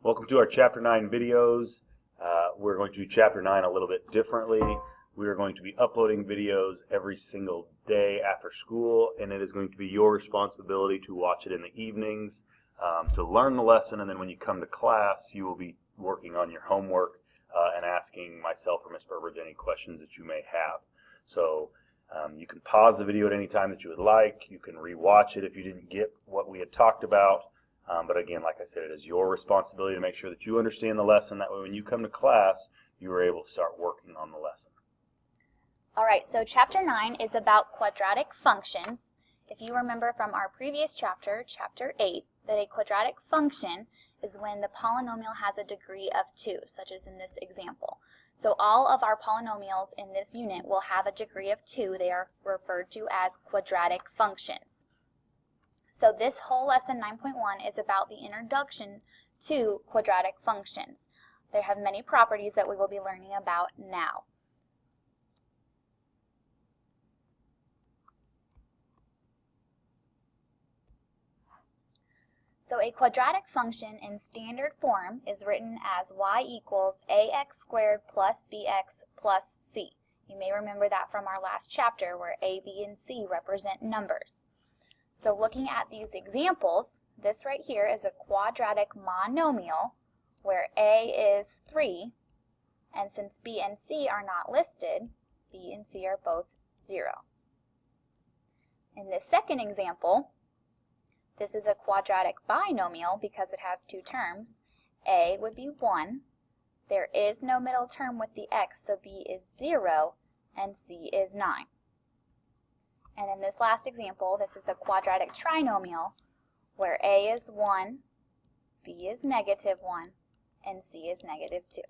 Welcome to our Chapter 9 videos. We're going to do Chapter 9 a little bit differently. We are going to be uploading videos every single day after school, and it is going to be your responsibility to watch it in the evenings to learn the lesson, and then when you come to class, you will be working on your homework and asking myself or Ms. Burbridge any questions that you may have. So you can pause the video at any time that you would like. You can rewatch it if you didn't get what we had talked about. But again, like I said, it is your responsibility to make sure that you understand the lesson. That way when you come to class, you are able to start working on the lesson. All right, so Chapter 9 is about quadratic functions. If you remember from our previous chapter, Chapter 8, that a quadratic function is when the polynomial has a degree of 2, such as in this example. So all of our polynomials in this unit will have a degree of 2. They are referred to as quadratic functions. So this whole lesson 9.1 is about the introduction to quadratic functions. They have many properties that we will be learning about now. So a quadratic function in standard form is written as y equals ax squared plus bx plus c. You may remember that from our last chapter where a, b, and c represent numbers. So looking at these examples, this right here is a quadratic monomial where a is 3, and since b and c are not listed, b and c are both 0. In this second example, this is a quadratic binomial because it has 2 terms. A would be 1. There is no middle term with the x, so b is 0, and c is 9. And in this last example, this is a quadratic trinomial where a is 1, b is negative 1, and c is negative 2.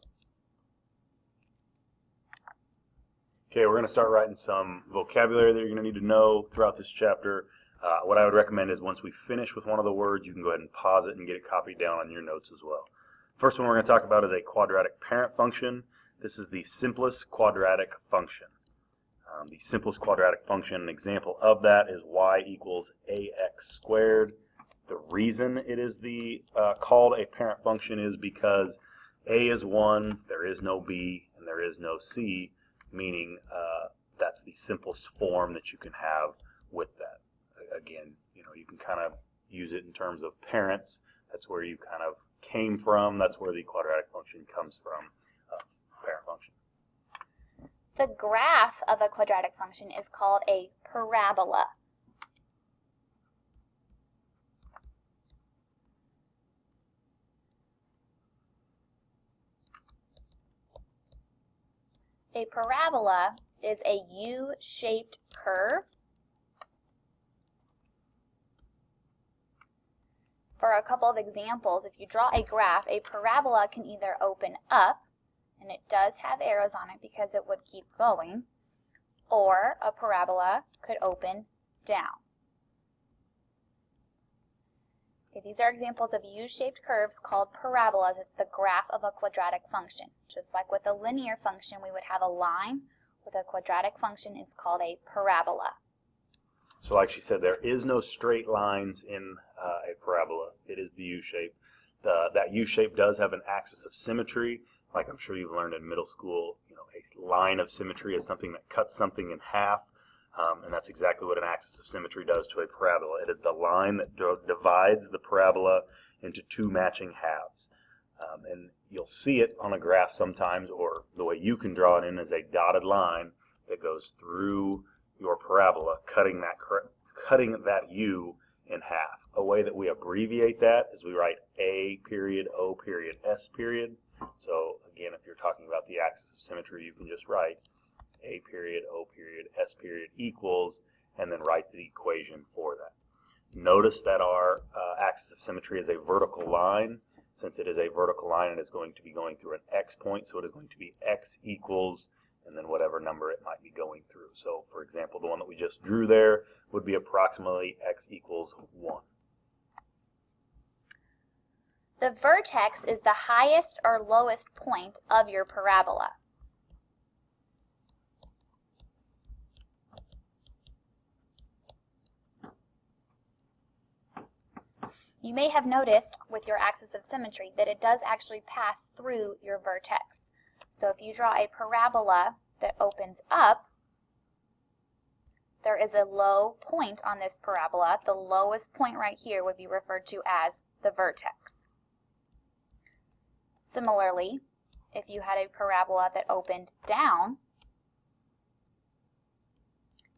Okay, we're going to start writing some vocabulary that you're going to need to know throughout this chapter. What I would recommend is once we finish with one of the words, you can go ahead and pause it and get it copied down on your notes as well. First one we're going to talk about is a quadratic parent function. This is the simplest quadratic function. The simplest quadratic function, an example of that is y equals ax squared. The reason it is called a parent function is because a is 1, there is no b, and there is no c, meaning that's the simplest form that you can have with that. Again, you can kind of use it in terms of parents. That's where you kind of came from. That's where the quadratic function comes from, parent function. The graph of a quadratic function is called a parabola. A parabola is a U-shaped curve. For a couple of examples, if you draw a graph, a parabola can either open up, and it does have arrows on it because it would keep going, or a parabola could open down. Okay, these are examples of U-shaped curves called parabolas. It's the graph of a quadratic function. Just like with a linear function, we would have a line. With a quadratic function, it's called a parabola. So like she said, there is no straight lines in a parabola. It is the U-shape. That U-shape does have an axis of symmetry. Like I'm sure you've learned in middle school, a line of symmetry is something that cuts something in half, and that's exactly what an axis of symmetry does to a parabola. It is the line that divides the parabola into 2 matching halves. And you'll see it on a graph sometimes, or the way you can draw it in is a dotted line that goes through your parabola, cutting that U in half. A way that we abbreviate that is we write A period, O period, S period. So again, if you're talking about the axis of symmetry, you can just write A period, O period, S period equals, and then write the equation for that. Notice that our axis of symmetry is a vertical line. Since it is a vertical line, it is going to be going through an X point, so it is going to be X equals and then whatever number it might be going through. So for example, the one that we just drew there would be approximately x equals 1. The vertex is the highest or lowest point of your parabola. You may have noticed with your axis of symmetry that it does actually pass through your vertex. So if you draw a parabola that opens up, there is a low point on this parabola. The lowest point right here would be referred to as the vertex. Similarly, if you had a parabola that opened down,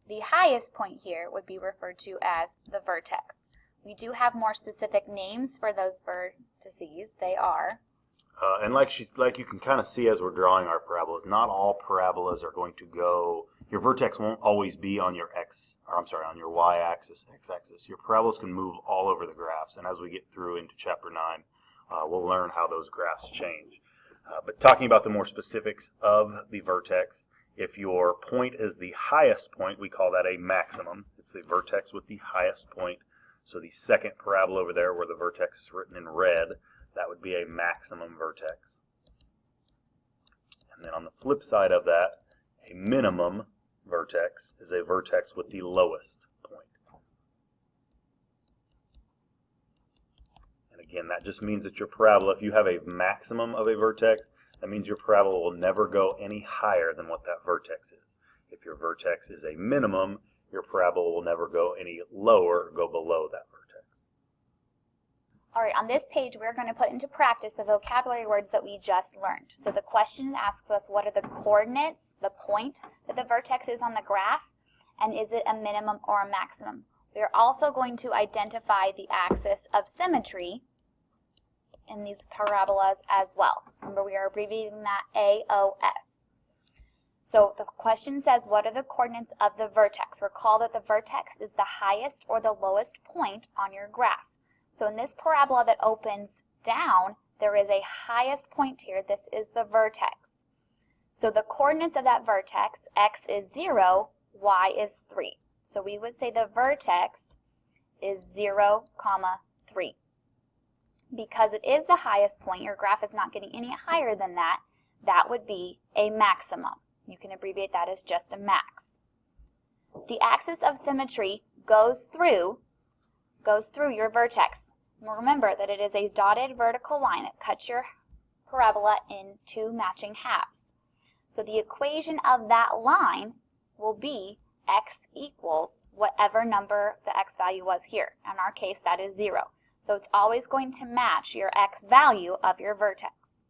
the highest point here would be referred to as the vertex. We do have more specific names for those vertices. They are and like you can kind of see as we're drawing our parabolas, not all parabolas are going to go. Your vertex won't always be on your on your y-axis, x-axis. Your parabolas can move all over the graphs, and as we get through into Chapter 9, we'll learn how those graphs change. But talking about the more specifics of the vertex, if your point is the highest point, we call that a maximum. It's the vertex with the highest point. So the second parabola over there where the vertex is written in red, that would be a maximum vertex. And then on the flip side of that, a minimum vertex is a vertex with the lowest point. And again, that just means that your parabola, if you have a maximum of a vertex, that means your parabola will never go any higher than what that vertex is. If your vertex is a minimum, your parabola will never go any lower or go below that vertex. All right, on this page, we're going to put into practice the vocabulary words that we just learned. So the question asks us, what are the coordinates, the point that the vertex is on the graph, and is it a minimum or a maximum? We are also going to identify the axis of symmetry in these parabolas as well. Remember, we are abbreviating that AOS. So the question says, what are the coordinates of the vertex? Recall that the vertex is the highest or the lowest point on your graph. So in this parabola that opens down, there is a highest point here. This is the vertex. So the coordinates of that vertex, x is 0, y is 3. So we would say the vertex is 0, 3. Because it is the highest point, your graph is not getting any higher than that, that would be a maximum. You can abbreviate that as just a max. The axis of symmetry goes through your vertex. And remember that it is a dotted vertical line. It cuts your parabola in two matching halves. So the equation of that line will be x equals whatever number the x value was here. In our case, that is 0. So it's always going to match your x value of your vertex.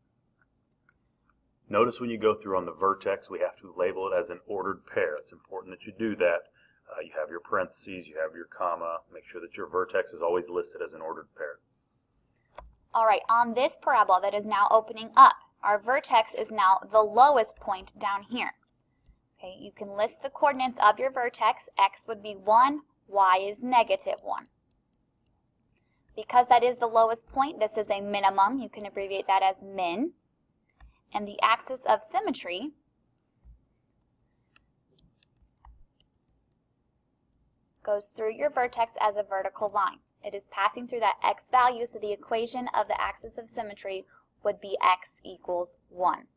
Notice when you go through on the vertex, we have to label it as an ordered pair. It's important that you do that. You have your parentheses, you have your comma. Make sure that your vertex is always listed as an ordered pair. All right, on this parabola that is now opening up, our vertex is now the lowest point down here. Okay, you can list the coordinates of your vertex. X would be 1, y is negative 1. Because that is the lowest point, this is a minimum. You can abbreviate that as min. And the axis of symmetry goes through your vertex as a vertical line. It is passing through that x value, so the equation of the axis of symmetry would be x equals 1.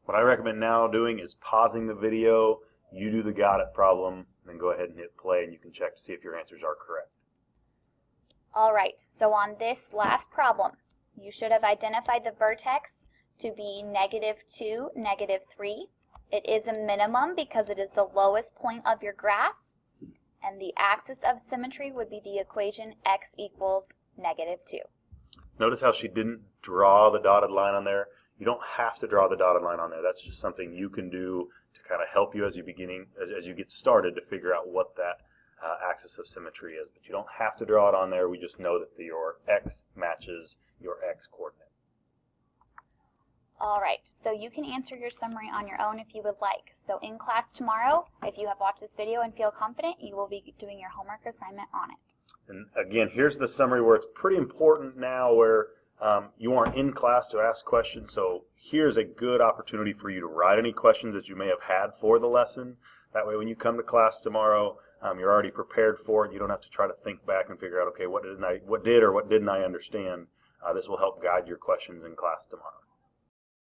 What I recommend now doing is pausing the video, you do the got it problem, then go ahead and hit play and you can check to see if your answers are correct. All right, so on this last problem, you should have identified the vertex to be -2, -3. It is a minimum because it is the lowest point of your graph, and the axis of symmetry would be the equation x equals -2. Notice how she didn't draw the dotted line on there. You don't have to draw the dotted line on there. That's just something you can do to kind of help you as you get started to figure out what that axis of symmetry is. But you don't have to draw it on there. We just know that your x matches your x coordinate. All right, so you can answer your summary on your own if you would like. So in class tomorrow, if you have watched this video and feel confident, you will be doing your homework assignment on it. And again, here's the summary where it's pretty important now where you aren't in class to ask questions. So here's a good opportunity for you to write any questions that you may have had for the lesson. That way when you come to class tomorrow, you're already prepared for it. You don't have to try to think back and figure out, okay, what did or what didn't I understand? This will help guide your questions in class tomorrow.